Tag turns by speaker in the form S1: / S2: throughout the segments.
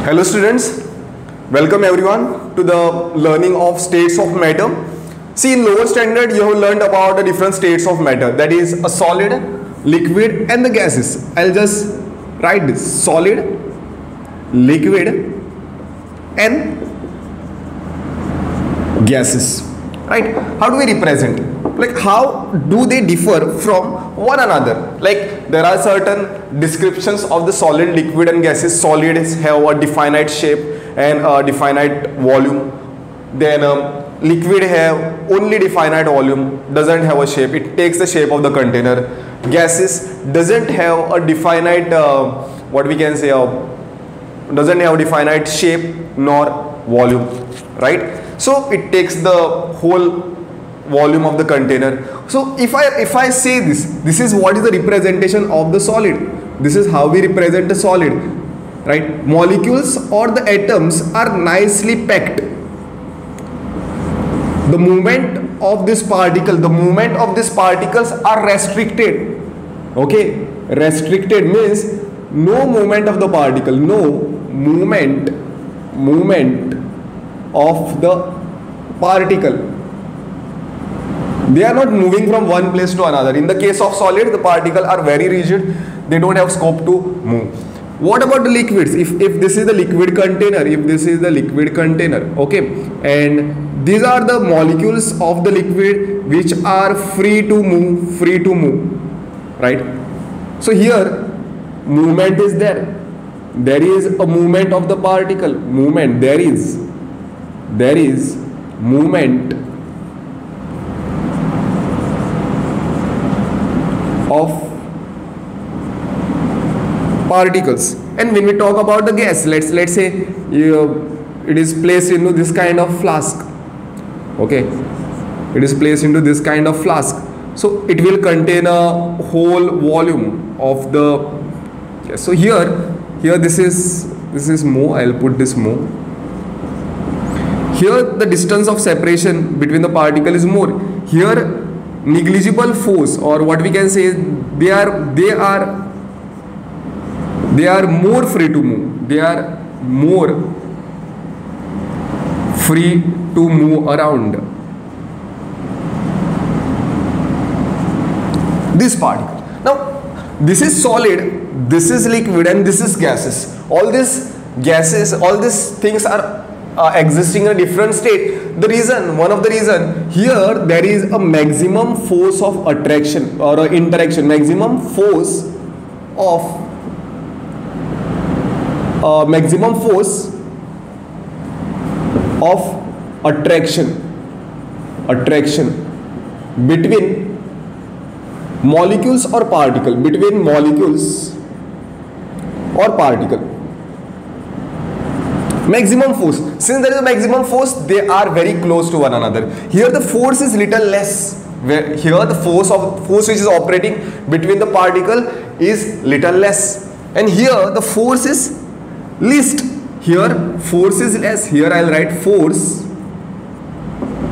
S1: Hello students, welcome everyone to the learning of states of matter. See, in lower standard you have learned about the different states of matter, that is a solid, liquid and the gases. I'll just write this: solid, liquid and gases. Right? How do we represent? Like, how do they differ from one another? Like, there are certain descriptions of the solid, liquid and gases. Solids have a definite shape and a definite volume. Then liquid have only definite volume, doesn't have a shape. It takes the shape of the container. Gases doesn't have a definite doesn't have definite shape nor volume, right? So it takes the whole volume of the container. So if I say this is what is the representation of the solid. This is how we represent the solid, right? Molecules or the atoms are nicely packed. The movement of this particles are restricted. Okay, restricted means no movement of the particle, no movement of the particle. They are not moving from one place to another. In the case of solid, the particles are very rigid. They don't have scope to move. What about the liquids? If this is the liquid container, okay, and these are the molecules of the liquid which are free to move, right? So here movement is there. There is a movement of the particle. There is movement of particles. And when we talk about the gas, let's say it is placed into this kind of flask. Okay, it is placed into this kind of flask. So it will contain a whole volume of the gas. So here this is mho. I'll put this mho. Here the distance of separation between the particle is more. Here negligible force, or what we can say is they are more free to move. They are more free to move around this particle. Now this is solid, this is liquid and this is gases. All these gases, all these things are existing in a different state. One of the reason here, there is a maximum force of attraction or interaction, maximum force of attraction between molecules or particle, maximum force. Since there is a maximum force, they are very close to one another. Here the force is little less. Here the force which is operating between the particle is little less, and here the force is least. Here force is less. Here I'll write force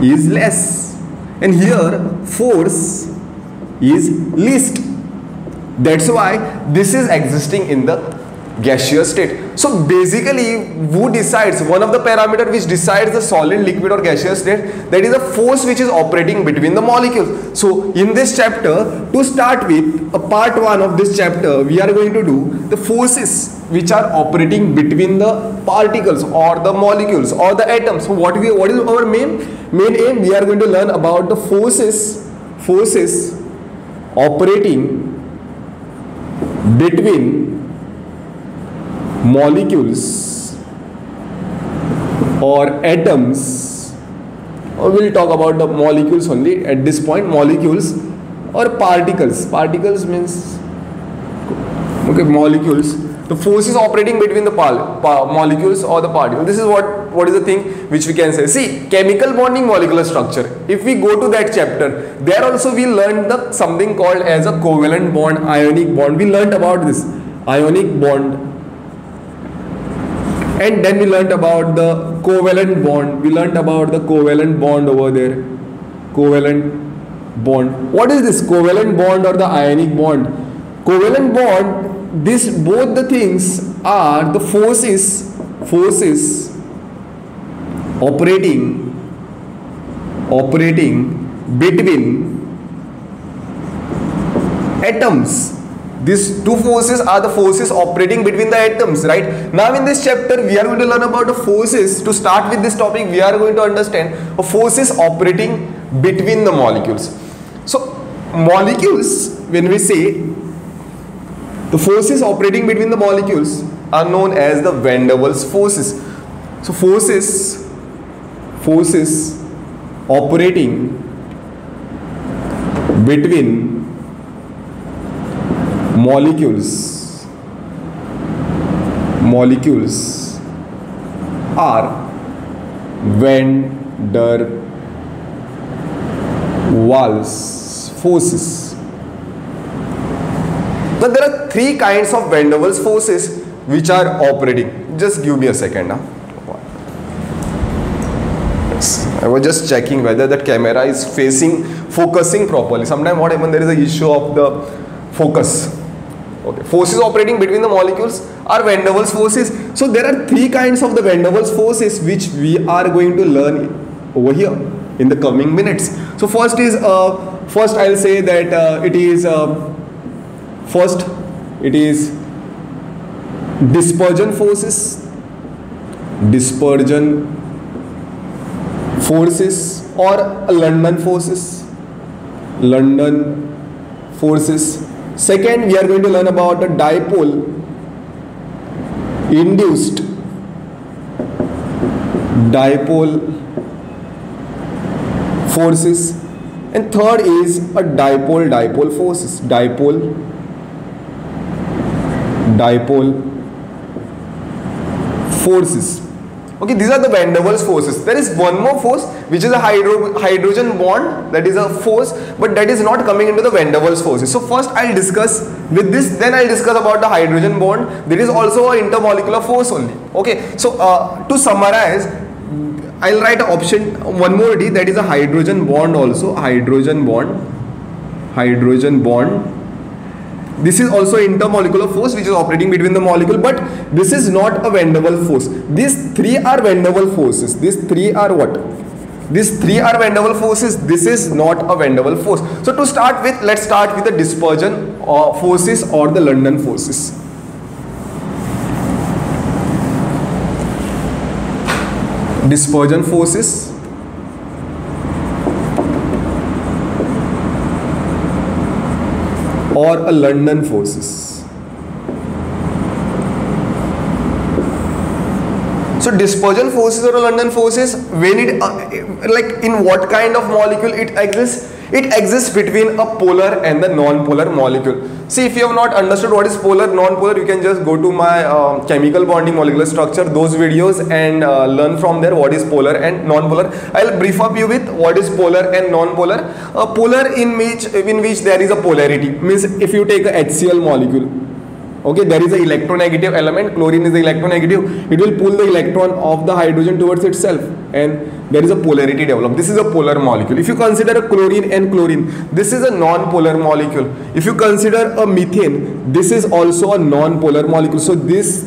S1: is less, and here force is least. That's why this is existing in the gaseous state. So basically, who decides, one of the parameter which decides the solid, liquid or gaseous state, that is the force which is operating between the molecules. So in this chapter, to start with, a part 1 of this chapter, we are going to do the forces which are operating between the particles or the molecules or the atoms. So what is our main aim? We are going to learn about the forces operating between molecules or atoms, or we'll talk about the molecules only at this point. Molecules or particles. Particles means, okay, molecules. The forces operating between the molecules or the particles. This is what is the thing which we can say. See, chemical bonding, molecular structure. If we go to that chapter, there also we learned something called as a covalent bond, ionic bond. We learned about this ionic bond. And then we learnt about the covalent bond. We learnt about the covalent bond over there. Covalent bond. What is this covalent bond or the ionic bond? Covalent bond, both the things are the forces forces operating between atoms. These two forces are the forces operating between the atoms, right? Now in this chapter we are going to learn about the forces. To start with this topic, we are going to understand forces operating between the molecules. So molecules, when we say the forces operating between the molecules are known as the Van der Waals forces. So forces operating between molecules are Van der Waals forces. Now there are three kinds of Van der Waals forces which are operating. Just give me a second. I was just checking whether that camera is focusing properly. Sometimes what happens, there is an issue of the focus. Okay. Forces operating between the molecules are Van der Waals forces. So there are three kinds of the Van der Waals forces which we are going to learn over here in the coming minutes. So first I'll say that it is dispersion forces or London forces. Second, we are going to learn about the dipole induced forces, and third is a dipole forces. Dipole forces. Okay, these are the Van der Waals forces. There is one more force which is a hydrogen bond, that is a force, but that is not coming into the Van der Waals forces. So first I'll discuss with this, then I'll discuss about the hydrogen bond. There is also a intermolecular force only. Okay, so to summarize, I'll write option one more D, that is a hydrogen bond also. Hydrogen bond. This is also intermolecular force which is operating between the molecule, but this is not a Van der Waals force. These three are Van der Waals forces. These three are what? These three are Van der Waals forces. This is not a Van der Waals force. So to start with, let's start with the dispersion forces or the London forces. Dispersion forces or a London forces. So dispersion forces or London forces, when it like in what kind of molecule it exists? It exists between a polar and the non-polar molecule. See, if you have not understood what is polar, non-polar, you can just go to my chemical bonding molecular structure, those videos, and learn from there what is polar and non-polar. I'll brief up you with what is polar and non-polar. Polar in which there is a polarity, means if you take a HCl molecule, okay, there is a electronegative element, chlorine is the electronegative, it will pull the electron of the hydrogen towards itself, and there is a polarity developed. This is a polar molecule. If you consider a chlorine and chlorine, this is a non-polar molecule. If you consider a methane, this is also a non-polar molecule. So this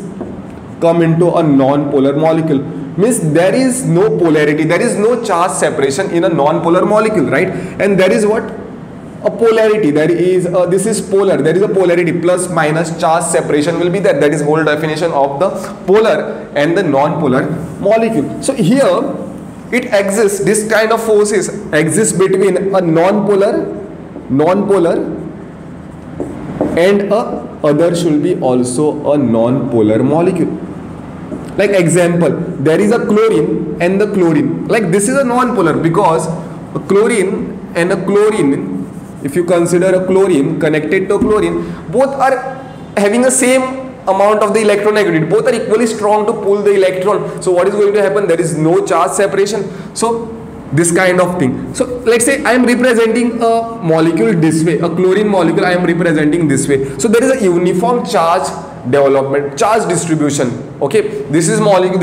S1: come into a non-polar molecule, means there is no polarity, there is no charge separation in a non-polar molecule, right? And there is what? A polarity. There is this is polar, there is a polarity, plus minus charge separation will be there. That is whole definition of the polar and the non-polar molecule. So here it exists, this kind of forces exists between a non-polar and a other should be also a non-polar molecule. Like example, there is a chlorine and the chlorine, like this is a non-polar because a chlorine and a chlorine, if you consider a chlorine connected to a chlorine, both are having the same amount of the electronegativity, both are equally strong to pull the electron. So what is going to happen? There is no charge separation. So this kind of thing. So let's say I am representing a molecule this way, a chlorine molecule I am representing this way. So there is a uniform charge development, charge distribution. Okay, this molecule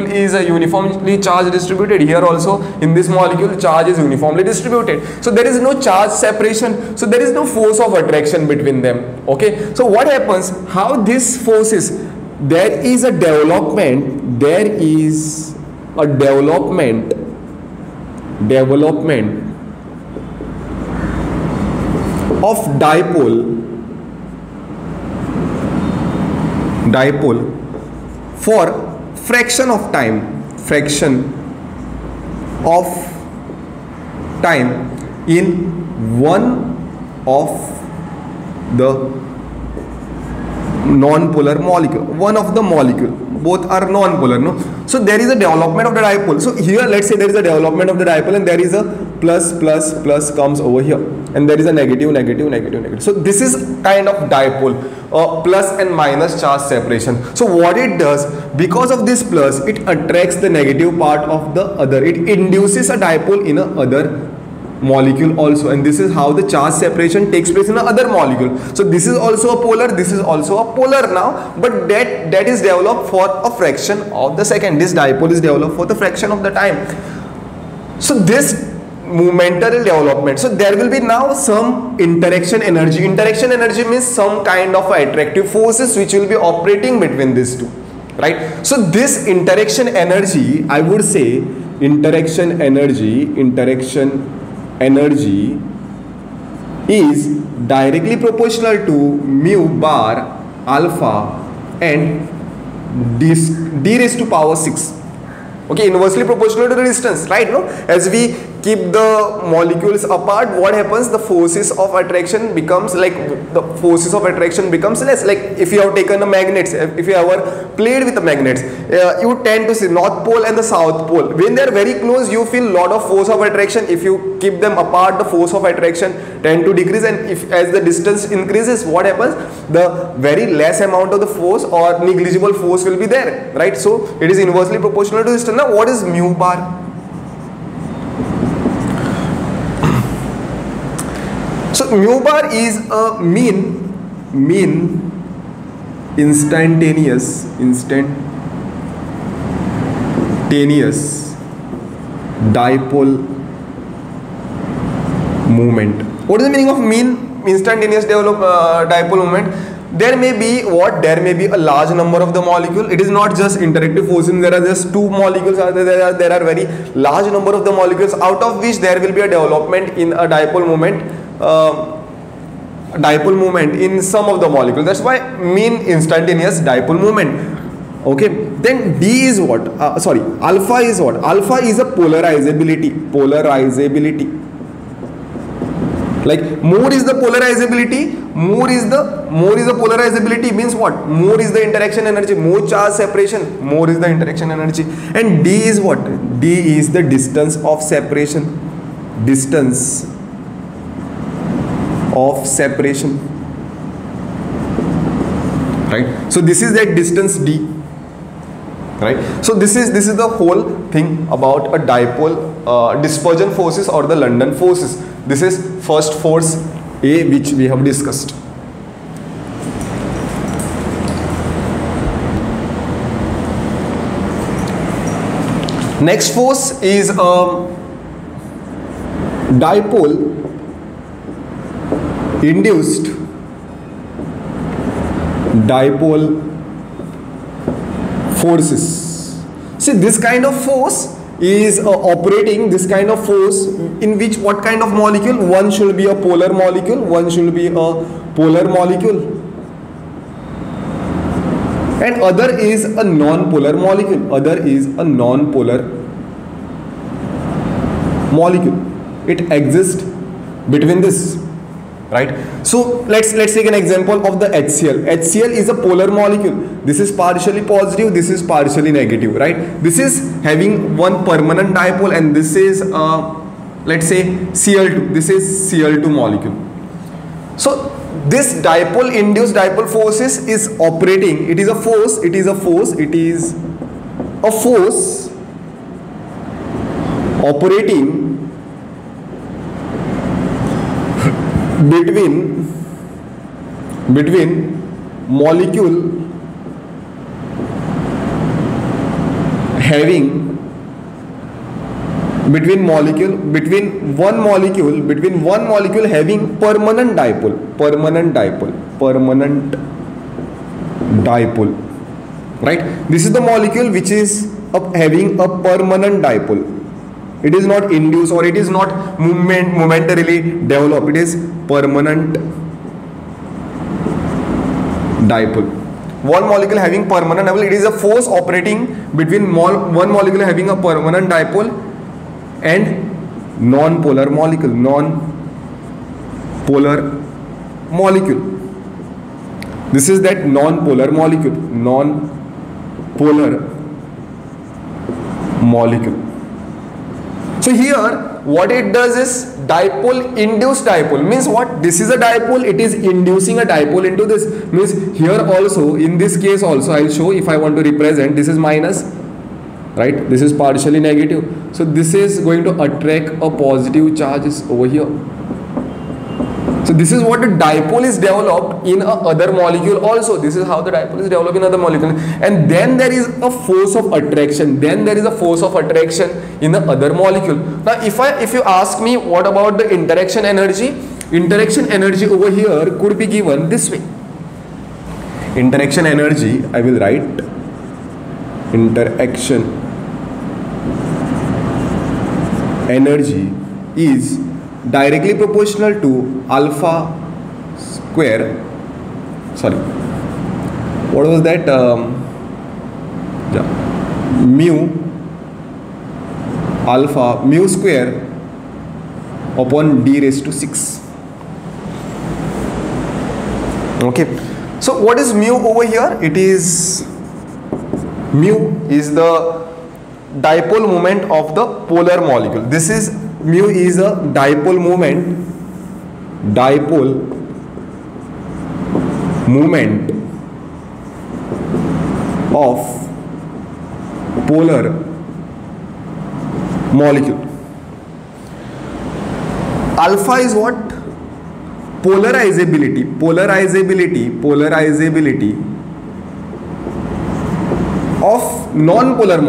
S1: is a uniformly charge distributed. Here also in this molecule charge is uniformly distributed. So there is no charge separation. So there is no force of attraction between them. Okay, so what happens? How these forces there is a development of dipole for fraction of time in one of the non-polar molecule, both are non-polar, no? So there is a development of the dipole. So here let's say there is a development of the dipole and there is a plus comes over here, and there is a negative. So this is kind of dipole, plus and minus charge separation. So what it does, because of this plus, it attracts the negative part of the other, it induces a dipole in a other molecule also, and this is how the charge separation takes place in the other molecule. So this is also a polar, this is also a polar now, but that is developed for a fraction of the second. This dipole is developed for the fraction of the time. So this momental development, so there will be now some interaction energy. Interaction energy means some kind of attractive forces which will be operating between these two, right? So this interaction energy, I would say interaction energy is directly proportional to mu bar alpha and d raised to power 6. Okay, inversely proportional to the distance, right? No, as we keep the molecules apart, what happens? The forces of attraction becomes less. Like if you have taken a magnets, if you ever played with the magnets, you tend to see north pole and the south pole. When they are very close, you feel lot of force of attraction. If you keep them apart, the force of attraction tend to decrease, and if as the distance increases, what happens? The very less amount of the force or negligible force will be there, right? So it is inversely proportional to distance. Now what is mu bar? So mu bar is a mean instantaneous dipole moment. What is the meaning of mean instantaneous dipole moment? There may be a large number of the molecule. It is not just interactive forces. There are just two molecules. There are very large number of the molecules, out of which there will be a development in a dipole moment in some of the molecules. That's why mean instantaneous dipole moment. Okay, then D is what? Alpha is what? Alpha is a polarizability. Like more is the polarizability. More is the polarizability means what? More is the interaction energy. More charge separation. More is the interaction energy. And D is what? D is the distance of separation. Right? So this is that distance D. Right? So this is the whole thing about a dipole, dispersion forces or the London forces. This is first force A, which we have discussed. Next force is dipole induced dipole forces. See, this kind of force is operating, this kind of force in which what kind of molecule? One should be a polar molecule, and other is a non-polar molecule. It exists between this, right? So let's take an example of the HCl. HCl is a polar molecule. This is partially positive, this is partially negative, right? This is having one permanent dipole, and this is let's say Cl2. This is Cl2 molecule. So this dipole induced dipole forces is operating. It is a force operating between molecule having between one molecule having permanent dipole, right? This is the molecule which is having a permanent dipole. It is not induced or it is not momentarily developed. It is permanent dipole. One molecule having permanent dipole, it is a force operating between one molecule having a permanent dipole and non-polar molecule. This is that non-polar molecule. So here what it does is dipole induced dipole, means what? This is a dipole, it is inducing a dipole into this, means here also, in this case also, I'll show. If I want to represent, this is minus, right? This is partially negative, so this is going to attract a positive charges over here. So this is what the dipole is developed in a other molecule also. This is how the dipole is developed in other molecule. And then there is a force of attraction. Then there is a force of attraction in the other molecule. Now if you ask me what about the interaction energy? Interaction energy over here could be given this way. Interaction energy, I will write interaction energy is directly proportional to alpha square, sorry, what was that, mu square upon d raised to 6. Okay, so what is mu over here? It is, mu is the dipole moment of the polar molecule. This is, mu is a dipole moment of polar molecule. Alpha is what? Polarizability of non-polar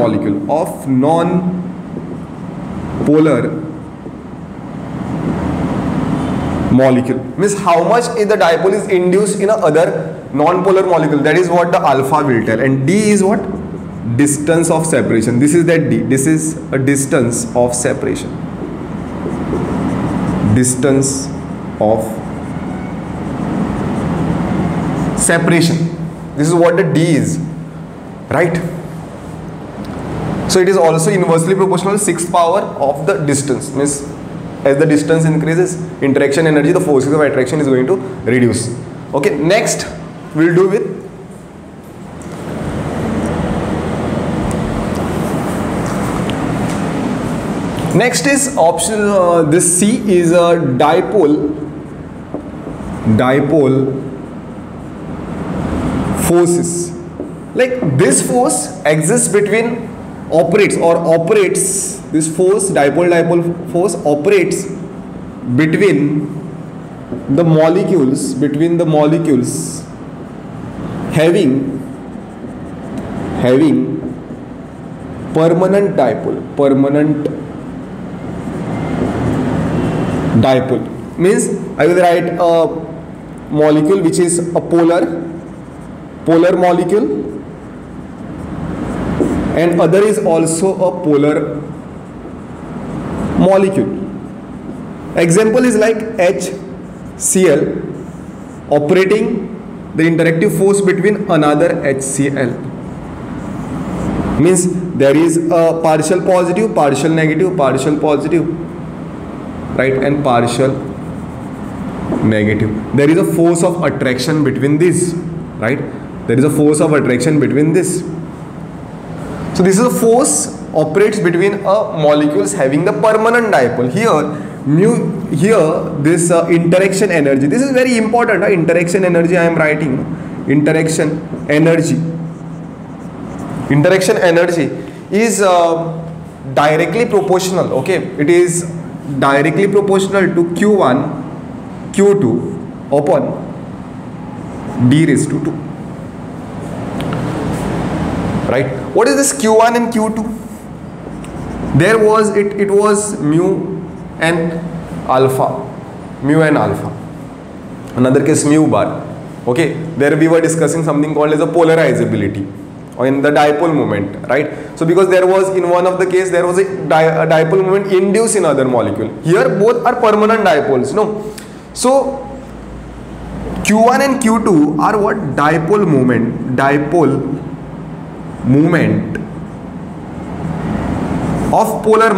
S1: molecule, means how much is the dipole is induced in a other non-polar molecule. That is what the alpha will tell. And d is what? Distance of separation. This is that d. This is a distance of separation. Distance of separation. This is what the d is, right? So it is also inversely proportional to 6th power of the distance. Means as the distance increases, interaction energy, the forces of attraction is going to reduce. Okay, next we'll do with next is optional. This C is a dipole forces. Like this force exists between, operates, this force, dipole force operates between the molecules having permanent dipole. Means I will write a molecule which is a polar molecule, and other is also a polar molecule. Example is like HCl operating the interactive force between another HCl. Means there is a partial positive, partial negative, partial positive, right, and partial negative. There is a force of attraction between these, right? There is a force of attraction between this. So this is a force operates between molecules having the permanent dipole. Here this interaction energy, this is very important. Interaction energy I am writing. Interaction energy is directly proportional. Okay, it is directly proportional to Q1 Q2 upon d raised to 2. Right? What is this Q1 and Q2? There was it was mu and alpha. Another case mu bar. Okay, there we were discussing something called as a polarizability. or in the dipole moment, right? So because there was, in one of the case, there was a dipole moment induced in other molecule. Here both are permanent dipoles, no? So Q1 and Q2 are what? Dipole moment of polar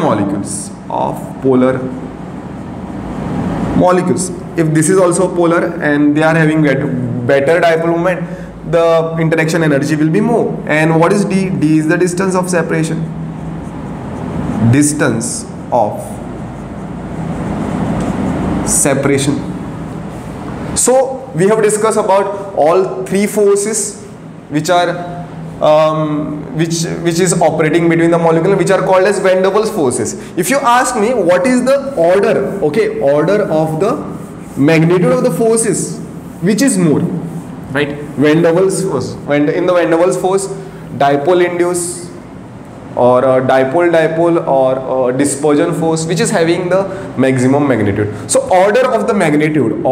S1: molecules, If this is also polar and they are having better dipole moment, the interaction energy will be more. And what is D? D is the distance of separation. Distance of separation. So we have discussed about all three forces which are which is operating between the molecule, which are called as van der Waals forces. If you ask me what is the order, okay, order of the magnitude of the forces, which is more, right? Van der Waals force. In the van der Waals force, dipole induce or dipole or dispersion force, which is having the maximum magnitude. So order of the magnitude,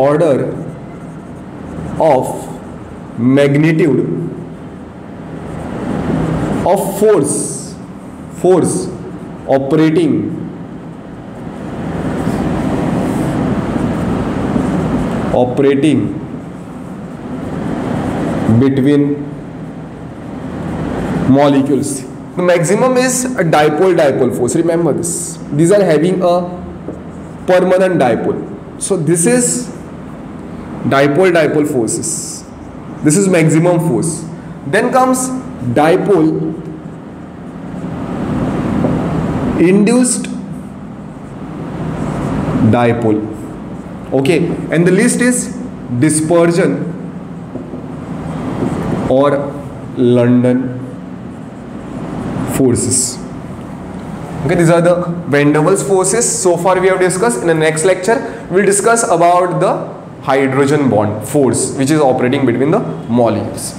S1: of force operating between molecules. The maximum is a dipole force. Remember this. These are having a permanent dipole. So this is dipole forces. This is maximum force. Then comes dipole induced dipole. Okay, and the list is dispersion or London forces. Okay, these are the van der Waals forces. So far we have discussed. In the next lecture we will discuss about the hydrogen bond force which is operating between the molecules.